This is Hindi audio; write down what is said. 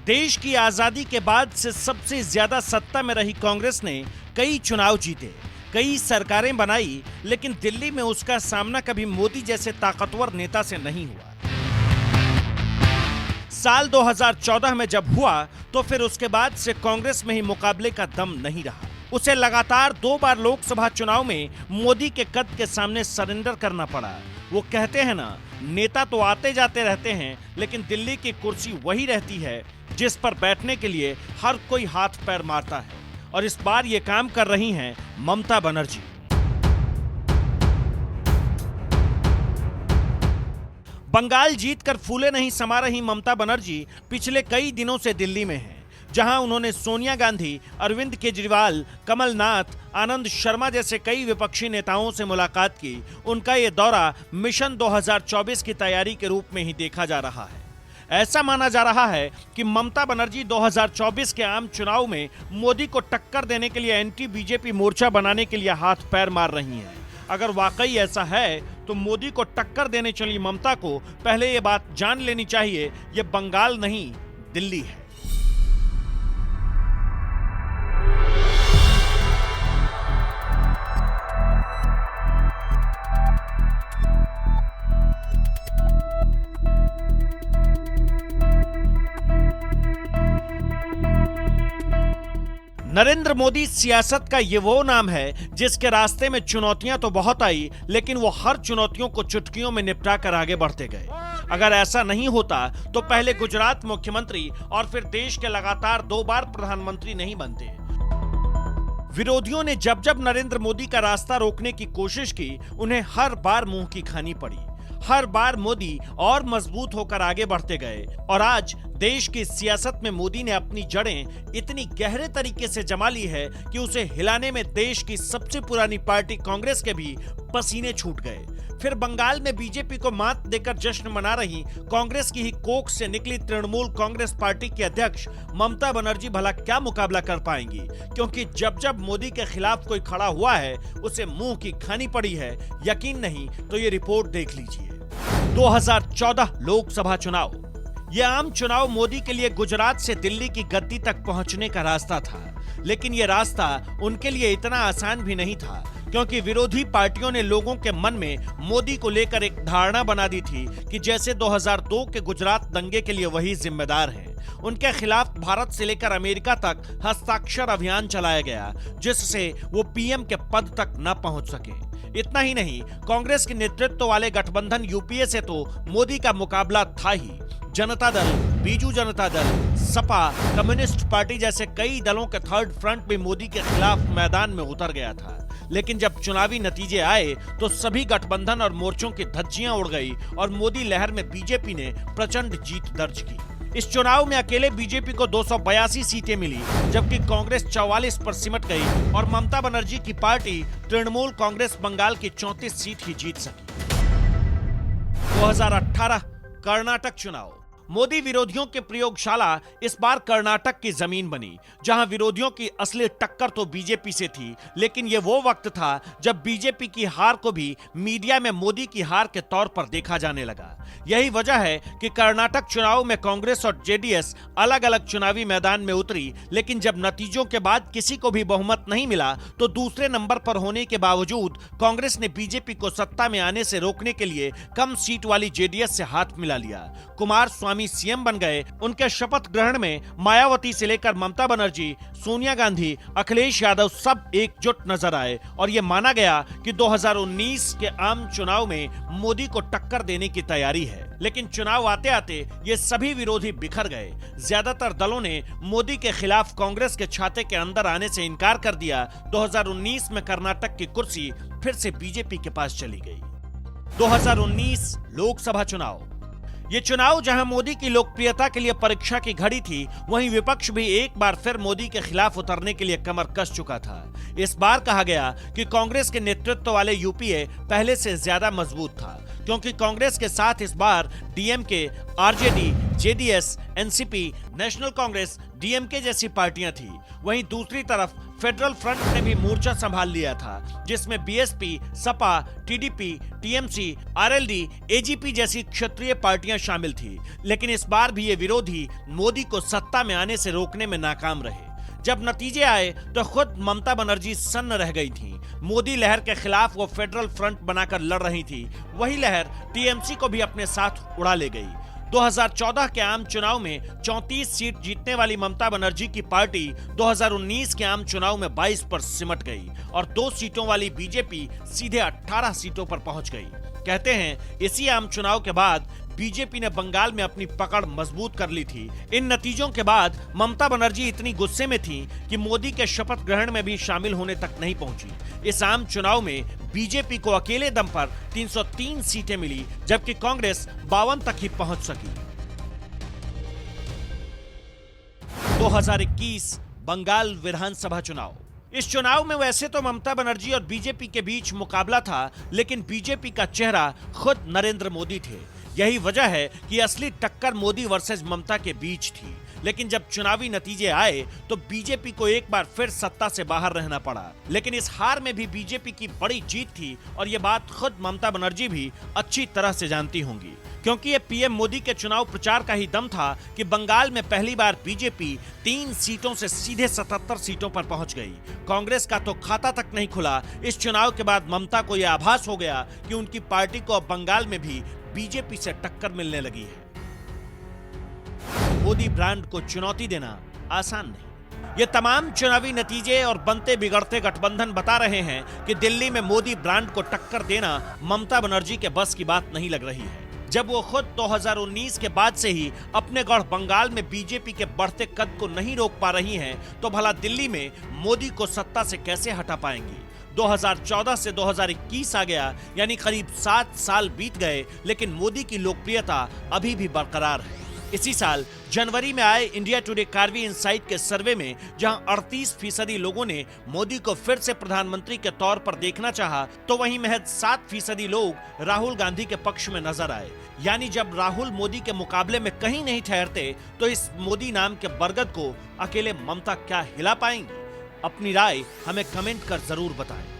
देश की आजादी के बाद से सबसे ज्यादा सत्ता में रही कांग्रेस ने कई चुनाव जीते, कई सरकारें बनाई, लेकिन दिल्ली में उसका सामना कभी मोदी जैसे ताकतवर नेता से नहीं हुआ। साल 2014 में जब हुआ तो फिर उसके बाद से कांग्रेस में ही मुकाबले का दम नहीं रहा। उसे लगातार 2 बार लोकसभा चुनाव में मोदी के कद के सामने सरेंडर करना पड़ा। वो कहते हैं ना, नेता तो आते जाते रहते हैं, लेकिन दिल्ली की कुर्सी वही रहती है जिस पर बैठने के लिए हर कोई हाथ पैर मारता है। और इस बार ये काम कर रही हैं ममता बनर्जी। बंगाल जीतकर फूले नहीं समा रही ममता बनर्जी पिछले कई दिनों से दिल्ली में हैं, जहां उन्होंने सोनिया गांधी, अरविंद केजरीवाल, कमलनाथ, आनंद शर्मा जैसे कई विपक्षी नेताओं से मुलाकात की। उनका ये दौरा मिशन 2024 की तैयारी के रूप में ही देखा जा रहा है। ऐसा माना जा रहा है कि ममता बनर्जी 2024 के आम चुनाव में मोदी को टक्कर देने के लिए एंटी बीजेपी मोर्चा बनाने के लिए हाथ पैर मार रही हैं। अगर वाकई ऐसा है तो मोदी को टक्कर देने चली ममता को पहले ये बात जान लेनी चाहिए, ये बंगाल नहीं, दिल्ली है। नरेंद्र मोदी सियासत का ये वो नाम है जिसके रास्ते में चुनौतियां तो बहुत आई, लेकिन वो हर चुनौतियों को चुटकियों में निपटा कर आगे बढ़ते गए। अगर ऐसा नहीं होता तो पहले गुजरात मुख्यमंत्री और फिर देश के लगातार 2 बार प्रधानमंत्री नहीं बनते। विरोधियों ने जब जब नरेंद्र मोदी का रास्ता रोकने की कोशिश की, उन्हें हर बार मुंह की खानी पड़ी। हर बार मोदी और मजबूत होकर आगे बढ़ते गए और आज देश की सियासत में मोदी ने अपनी जड़ें इतनी गहरे तरीके से जमा ली है कि उसे हिलाने में देश की सबसे पुरानी पार्टी कांग्रेस के भी पसीने छूट गए। फिर बंगाल में बीजेपी को मात देकर जश्न मना रही कांग्रेस की ही कोख से निकली तृणमूल कांग्रेस पार्टी की अध्यक्ष ममता बनर्जी भला क्या मुकाबला कर पाएंगी, क्योंकि जब जब मोदी के खिलाफ कोई खड़ा हुआ है उसे मुंह की खानी पड़ी है। यकीन नहीं तो ये रिपोर्ट देख लीजिए। 2014 लोकसभा चुनाव, यह आम चुनाव मोदी के लिए गुजरात से दिल्ली की गद्दी तक पहुंचने का रास्ता था, लेकिन यह रास्ता उनके लिए इतना आसान भी नहीं था, क्योंकि विरोधी पार्टियों ने लोगों के मन में मोदी को लेकर एक धारणा बना दी थी कि जैसे 2002 के गुजरात दंगे के लिए वही जिम्मेदार हैं। उनके खिलाफ भारत से लेकर अमेरिका तक हस्ताक्षर अभियान चलाया गया, जिससे वो पीएम के पद तक न पहुंच सके। इतना ही नहीं, कांग्रेस के नेतृत्व वाले गठबंधन यूपीए से तो मोदी का मुकाबला था ही। जनता दल, बीजू जनता दल, सपा, कम्युनिस्ट पार्टी जैसे कई दलों के थर्ड फ्रंट भी मोदी के खिलाफ मैदान में उतर गया था। लेकिन जब चुनावी नतीजे आए तो सभी गठबंधन और मोर्चों की धज्जियां उड़ गई और मोदी लहर में बीजेपी ने प्रचंड जीत दर्ज की। इस चुनाव में अकेले बीजेपी को 282 सीटें मिली, जबकि कांग्रेस 44 पर सिमट गई और ममता बनर्जी की पार्टी तृणमूल कांग्रेस बंगाल की 34 सीट ही जीत सकी। 2018 कर्नाटक चुनाव, मोदी विरोधियों के प्रयोगशाला इस बार कर्नाटक की जमीन बनी, जहां विरोधियों की असली टक्कर तो बीजेपी से थी, लेकिन यह वो वक्त था जब बीजेपी की हार को भी मीडिया में मोदी की हार के तौर पर देखा जाने लगा। यही वजह है कि कर्नाटक चुनाव में कांग्रेस और जेडीएस अलग अलग चुनावी मैदान में उतरी, लेकिन जब नतीजों के बाद किसी को भी बहुमत नहीं मिला तो दूसरे नंबर पर होने के बावजूद कांग्रेस ने बीजेपी को सत्ता में आने से रोकने के लिए कम सीट वाली जेडीएस से हाथ मिला लिया। कुमार स्वामी सीएम बन गए। उनके शपथ ग्रहण में मायावती से लेकर ममता बनर्जी, सोनिया गांधी, अखिलेश यादव सब एकजुट नजर आए और यह माना गया कि 2019 के आम चुनाव में मोदी को टक्कर देने की तैयारी है। लेकिन चुनाव आते आते ये सभी विरोधी बिखर गए। ज्यादातर दलों ने मोदी के खिलाफ कांग्रेस के छाते के अंदर आने से इनकार कर दिया। 2019 में कर्नाटक की कुर्सी फिर से बीजेपी के पास चली गई। 2019 लोकसभा चुनाव, ये चुनाव जहां मोदी की लोकप्रियता के लिए परीक्षा की घड़ी थी, वहीं विपक्ष भी एक बार फिर मोदी के खिलाफ उतरने के लिए कमर कस चुका था। इस बार कहा गया कि कांग्रेस के नेतृत्व वाले यूपीए पहले से ज्यादा मजबूत था, क्योंकि कांग्रेस के साथ इस बार DMK, RJD, JDS, NCP, National Congress, DMK जैसी पार्टियां थी। वहीं दूसरी तरफ फेडरल फ्रंट ने भी मोर्चा संभाल लिया था, जिसमें BSP, Sapa, TDP, TMC, RLD, AGP जैसी क्षत्रिय पार्टियां शामिल थी। लेकिन इस बार भी ये विरोधी मोदी को सत्ता में आने से रोकने में नाकाम रहे। जब नतीजे आए तो खुद ममता बनर्जी सन्न रह गई थी। मोदी लहर के खिलाफ वो फेडरल फ्रंट बनाकर लड़ रही थी। वही लहर टीएमसी को भी अपने साथ उड़ा ले गई। 2014 के आम चुनाव में 34 सीट जीतने वाली ममता बनर्जी की पार्टी 2019 के आम चुनाव में 22 पर सिमट गई और 2 सीटों वाली बीजेपी सीधे 18 सीटों पर पहुंच गई। कहते हैं इसी आम चुनाव के बाद बीजेपी ने बंगाल में अपनी पकड़ मजबूत कर ली थी। इन नतीजों के बाद ममता बनर्जी इतनी गुस्से में थी कि मोदी के शपथ ग्रहण में भी शामिल होने तक नहीं पहुंची। इस आम चुनाव में बीजेपी को अकेले दम पर 303 सीटें मिली, जबकि कांग्रेस 52 तक ही पहुंच सकी। 2021 बंगाल विधानसभा चुनाव। इस चुनाव में वैसे तो ममता बनर्जी और बीजेपी के बीच मुकाबला था, लेकिन बीजेपी का चेहरा खुद नरेंद्र मोदी थे। यही वजह है कि असली टक्कर मोदी वर्सेस ममता के बीच थी। लेकिन जब चुनावी नतीजे आए तो बीजेपी को एक बार फिर सत्ता से बाहर रहना पड़ा। लेकिन इस हार में भी बीजेपी की बड़ी जीत थी और ये बात खुद ममता बनर्जी भी अच्छी तरह से जानती होंगी, क्योंकि ये पीएम मोदी के चुनाव प्रचार का ही दम था कि बंगाल में पहली बार बीजेपी 3 सीटों से सीधे 77 सीटों पर पहुंच गई। कांग्रेस का तो खाता तक नहीं खुला। इस चुनाव के बाद ममता को यह आभास हो गया कि उनकी पार्टी को अब बंगाल में भी बीजेपी से टक्कर मिलने लगी है। मोदी ब्रांड को चुनौती देना आसान नहीं। ये तमाम चुनावी नतीजे और बनते बिगड़ते गठबंधन बता रहे हैं कि दिल्ली में मोदी ब्रांड को टक्कर देना ममता बनर्जी के बस की बात नहीं लग रही है। जब वो खुद 2019 के बाद से ही अपने गढ़ बंगाल में बीजेपी के बढ़ते कद को नहीं रोक पा रही हैं, तो भला दिल्ली में मोदी को सत्ता से कैसे हटा पाएंगी। 2014 से 2021 आ गया, यानी करीब 7 साल बीत गए, लेकिन मोदी की लोकप्रियता अभी भी बरकरार है। इसी साल जनवरी में आए इंडिया टुडे कार्वी इनसाइट के सर्वे में जहां 38% लोगों ने मोदी को फिर से प्रधानमंत्री के तौर पर देखना चाहा, तो वहीं महज 7% लोग राहुल गांधी के पक्ष में नजर आए। यानी जब राहुल मोदी के मुकाबले में कहीं नहीं ठहरते, तो इस मोदी नाम के बरगद को अकेले ममता क्या हिला पाएंगी? अपनी राय हमें कमेंट कर जरूर बताएं।